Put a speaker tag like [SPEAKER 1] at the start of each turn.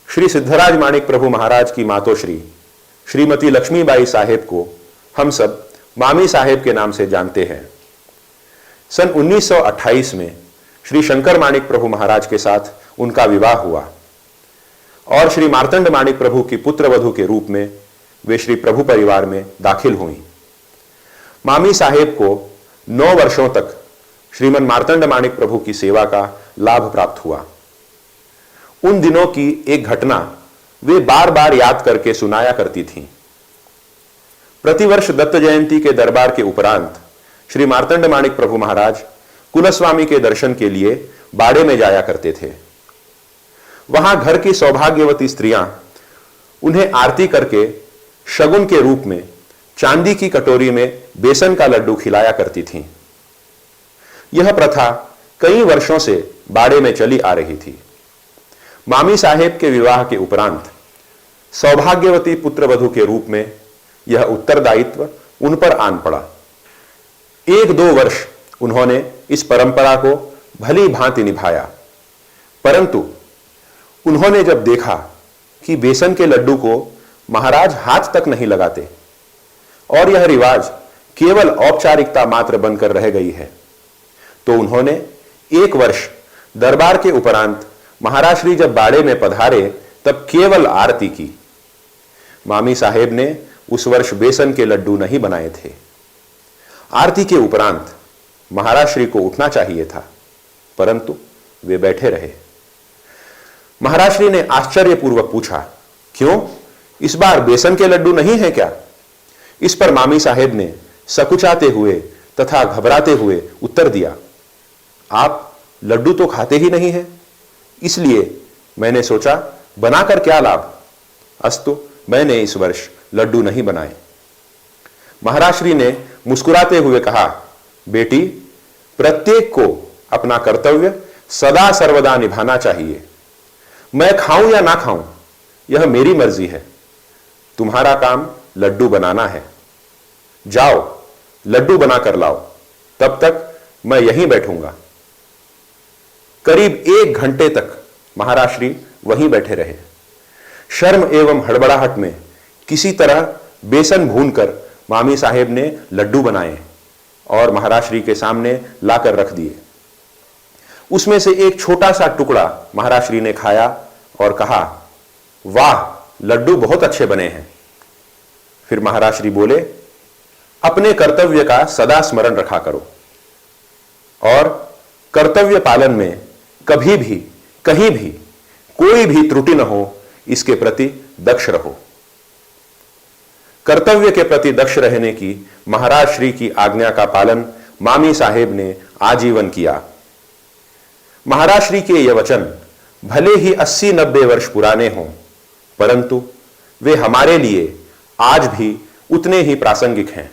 [SPEAKER 1] श्री सिद्धराज माणिक प्रभु महाराज की मातोश्री श्रीमती लक्ष्मीबाई साहेब को हम सब मामी साहेब के नाम से जानते हैं। सन 1928 में श्री शंकर माणिक प्रभु महाराज के साथ उनका विवाह हुआ और श्री मार्तंड माणिक प्रभु की पुत्रवधू के रूप में वे श्री प्रभु परिवार में दाखिल हुई। मामी साहेब को 9 वर्षों तक श्रीमन मार्तंड माणिक प्रभु की सेवा का लाभ प्राप्त हुआ। उन दिनों की एक घटना वे बार बार याद करके सुनाया करती थीं। प्रतिवर्ष दत्त जयंती के दरबार के उपरांत श्री मार्तंड माणिक प्रभु महाराज कुलस्वामी के दर्शन के लिए बाड़े में जाया करते थे। वहां घर की सौभाग्यवती स्त्रियां उन्हें आरती करके शगुन के रूप में चांदी की कटोरी में बेसन का लड्डू खिलाया करती थीं। यह प्रथा कई वर्षों से बाड़े में चली आ रही थी। मामी साहेब के विवाह के उपरांत सौभाग्यवती पुत्रवधू के रूप में यह उत्तरदायित्व उन पर आन पड़ा। 1-2 वर्ष उन्होंने इस परंपरा को भली भांति निभाया, परंतु उन्होंने जब देखा कि बेसन के लड्डू को महाराज हाथ तक नहीं लगाते और यह रिवाज केवल औपचारिकता मात्र बनकर रह गई है, तो उन्होंने 1 वर्ष दरबार के उपरांत महाराज श्री जब बाड़े में पधारे तब केवल आरती की। मामी साहेब ने उस वर्ष बेसन के लड्डू नहीं बनाए थे। आरती के उपरांत महाराज श्री को उठना चाहिए था, परंतु वे बैठे रहे। महाराज श्री ने आश्चर्यपूर्वक पूछा, क्यों, इस बार बेसन के लड्डू नहीं है क्या? इस पर मामी साहेब ने सकुचाते हुए तथा घबराते हुए उत्तर दिया, आप लड्डू तो खाते ही नहीं हैं, इसलिए मैंने सोचा बनाकर क्या लाभ। अस्तु, मैंने इस वर्ष लड्डू नहीं बनाए। महाराज श्री ने मुस्कुराते हुए कहा, बेटी, प्रत्येक को अपना कर्तव्य सदा सर्वदा निभाना चाहिए। मैं खाऊं या ना खाऊं, यह मेरी मर्जी है। तुम्हारा काम लड्डू बनाना है। जाओ, लड्डू बनाकर लाओ, तब तक मैं यहीं बैठूंगा। करीब 1 घंटे तक महाराज श्री वहीं बैठे रहे। शर्म एवं हड़बड़ाहट में किसी तरह बेसन भूनकर मामी साहेब ने लड्डू बनाए और महाराज श्री के सामने लाकर रख दिए। उसमें से एक छोटा सा टुकड़ा महाराज श्री ने खाया और कहा, वाह, लड्डू बहुत अच्छे बने हैं। फिर महाराज श्री बोले, अपने कर्तव्य का सदा स्मरण रखा करो और कर्तव्य पालन में कभी भी कहीं भी कोई भी त्रुटि न हो, इसके प्रति दक्ष रहो। कर्तव्य के प्रति दक्ष रहने की महाराज श्री की आज्ञा का पालन मामी साहेब ने आजीवन किया। महाराज श्री के ये वचन भले ही 80-90 वर्ष पुराने हों, परंतु वे हमारे लिए आज भी उतने ही प्रासंगिक हैं।